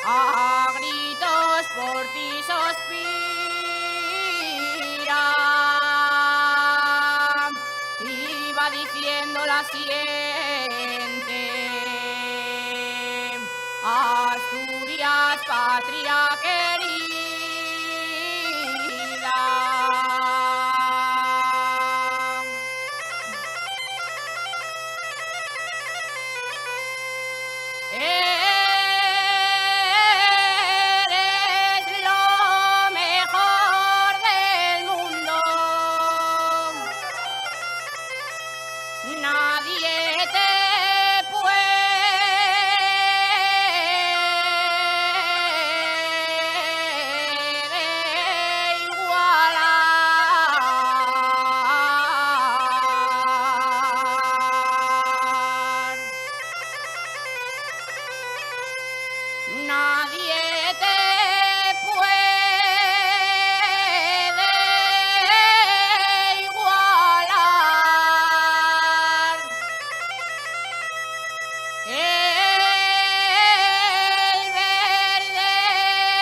a gritos por ti suspira, y va diciendo la siguiente: Asturias, patria querida. Eres lo mejor del mundo. Nadie te puede igualar. Nadie te puede igualar. El verde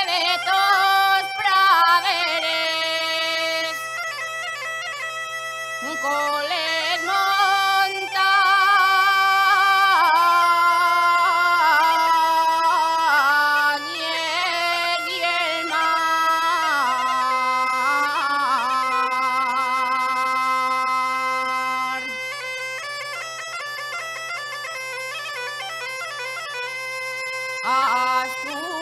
de tus praderes, coles, montañas y el mar. Asturias.